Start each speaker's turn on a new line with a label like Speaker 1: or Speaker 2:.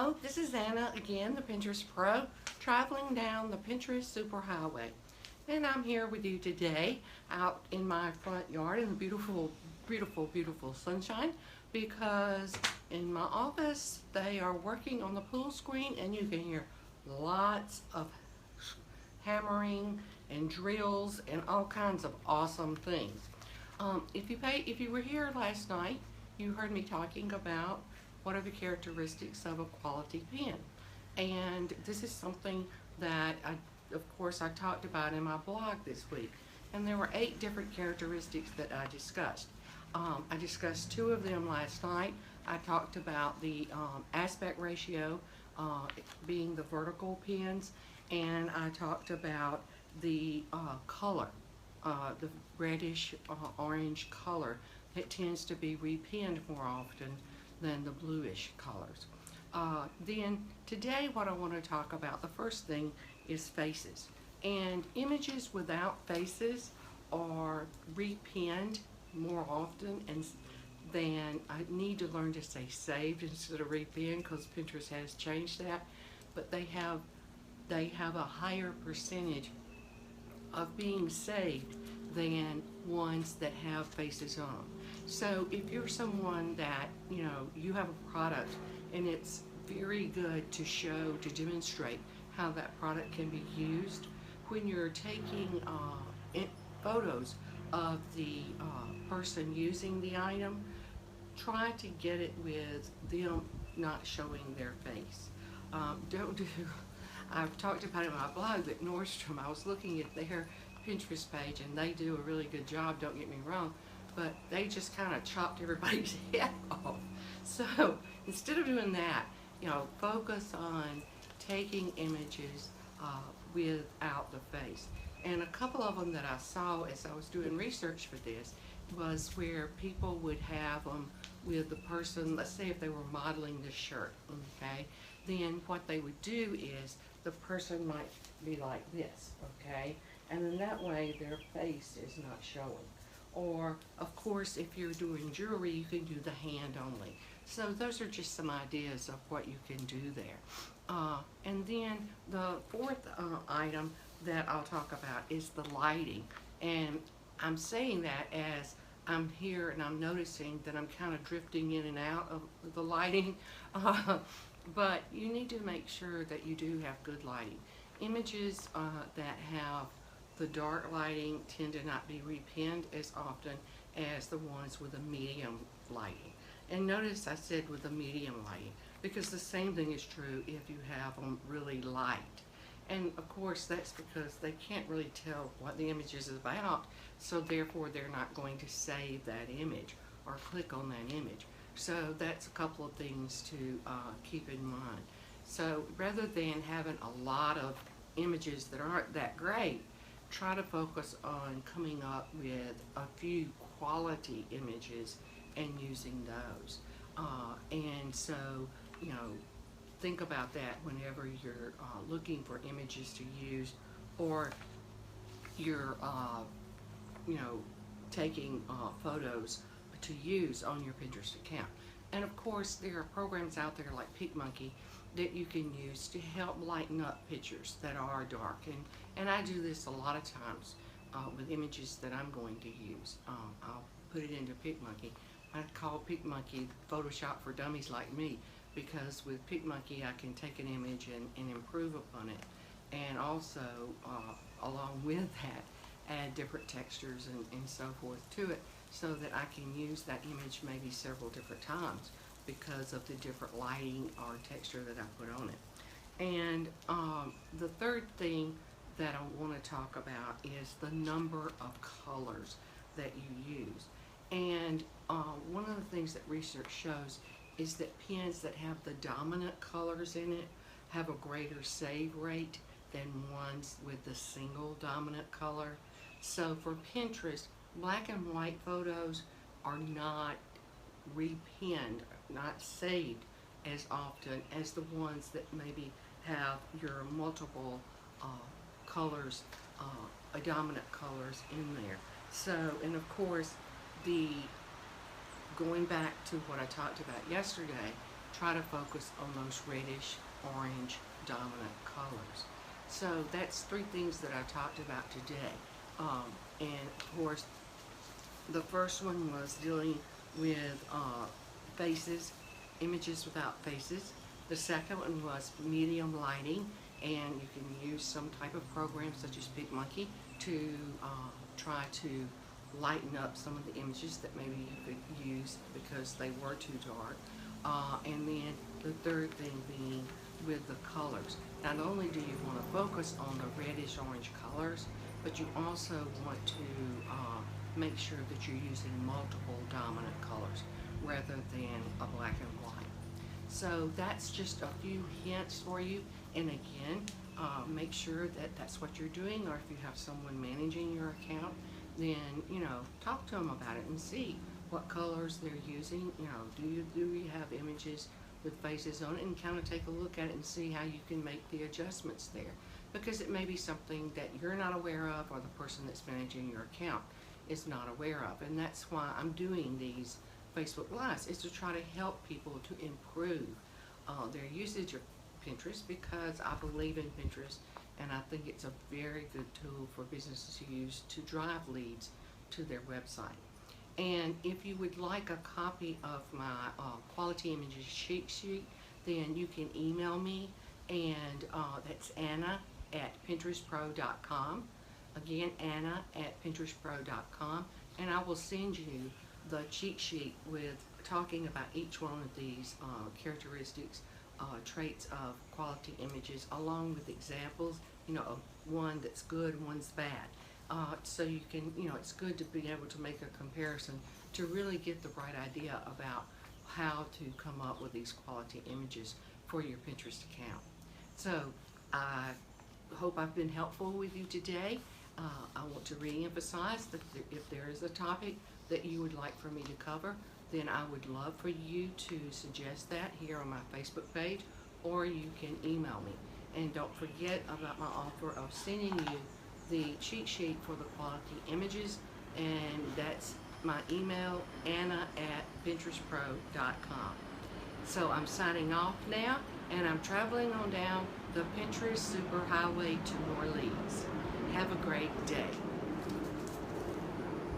Speaker 1: Hello, this is Anna again, the Pinterest Pro, traveling down the Pinterest Superhighway. And I'm here with you today out in my front yard in the beautiful, beautiful, beautiful sunshine because in my office they are working on the pool screen and you can hear lots of hammering and drills and all kinds of awesome things. If you were here last night, you heard me talking about what are the characteristics of a quality pen. And this is something that of course, I talked about in my blog this week. And there were 8 different characteristics that I discussed. I discussed 2 of them last night. I talked about the aspect ratio being the vertical pens, and I talked about the color, the reddish orange color that tends to be repinned more often than the bluish colors. Then today what I want to talk about, the first thing is faces. And images without faces are repinned more often than I need to learn to say saved instead of repinned because Pinterest has changed that. But they have a higher percentage of being saved than ones that have faces on them. So if you're someone that, you have a product and it's very good to show, to demonstrate how that product can be used, when you're taking photos of the person using the item, try to get it with them not showing their face. I've talked about it in my blog that Nordstrom, I was looking at their Pinterest page and they do a really good job, don't get me wrong, but they just kind of chopped everybody's head off. So instead of doing that, focus on taking images without the face. And a couple of them that I saw as I was doing research for this was where people would have them with the person, let's say if they were modeling this shirt, okay, then what they would do is the person might be like this, okay, and then that way their face is not showing. Or, of course, if you're doing jewelry, you can do the hand only. So those are just some ideas of what you can do there. And then the fourth item that I'll talk about is the lighting. And I'm saying that as I'm here and I'm noticing that I'm kind of drifting in and out of the lighting. But you need to make sure that you do have good lighting. Images that have the dark lighting tend to not be repinned as often as the ones with a medium lighting. And notice I said with a medium lighting because the same thing is true if you have them really light. And of course that's because they can't really tell what the image is about, so therefore they're not going to save that image or click on that image. So that's a couple of things to keep in mind. So rather than having a lot of images that aren't that great, try to focus on coming up with a few quality images and using those. And so, think about that whenever you're looking for images to use, or you're, taking photos to use on your Pinterest account. And of course, there are programs out there like PicMonkey that you can use to help lighten up pictures that are dark. And I do this a lot of times with images that I'm going to use. I'll put it into PicMonkey. I call PicMonkey Photoshop for dummies like me because with PicMonkey I can take an image and improve upon it, and also along with that add different textures and so forth to it so that I can use that image maybe several different times because of the different lighting or texture that I put on it. And the third thing that I want to talk about is the number of colors that you use. And one of the things that research shows is that pens that have the dominant colors in it have a greater save rate than ones with the single dominant color. So for Pinterest, black and white photos are not repinned, not saved as often as the ones that maybe have your multiple colors, dominant colors in there. So, and of course, going back to what I talked about yesterday, try to focus on those reddish, orange, dominant colors. So that's three things that I talked about today. And of course, the first one was dealing with faces, images without faces. The second one was medium lighting, and you can use some type of program such as PicMonkey to try to lighten up some of the images that maybe you could use because they were too dark. And then the third thing being with the colors. Not only do you want to focus on the reddish orange colors, but you also want to make sure that you're using multiple dominant colors rather than a black and white. So that's just a few hints for you. And again, make sure that that's what you're doing, or if you have someone managing your account, then, you know, talk to them about it and see what colors they're using. You know, do you have images with faces on it, and kind of take a look at it and see how you can make the adjustments there, because it may be something that you're not aware of, or the person that's managing your account is not aware of. And that's why I'm doing these Facebook Lives, is to try to help people to improve their usage of Pinterest, because I believe in Pinterest, and I think it's a very good tool for businesses to use to drive leads to their website. And if you would like a copy of my quality images cheat sheet, then you can email me, and that's Anna@pinterestpro.com. Again, Anna@pinterestpro.com, and I will send you the cheat sheet with talking about each one of these characteristics, traits of quality images, along with examples, you know, of one that's good and one's bad. So you can, you know, it's good to be able to make a comparison to really get the right idea about how to come up with these quality images for your Pinterest account. So I hope I've been helpful with you today. I want to re-emphasize that if there is a topic that you would like for me to cover, then I would love for you to suggest that here on my Facebook page, or you can email me. And don't forget about my offer of sending you the cheat sheet for the quality images, and that's my email, Anna@pinterestpro.com. So I'm signing off now, and I'm traveling on down the Pinterest Superhighway to New Orleans. Have a great day.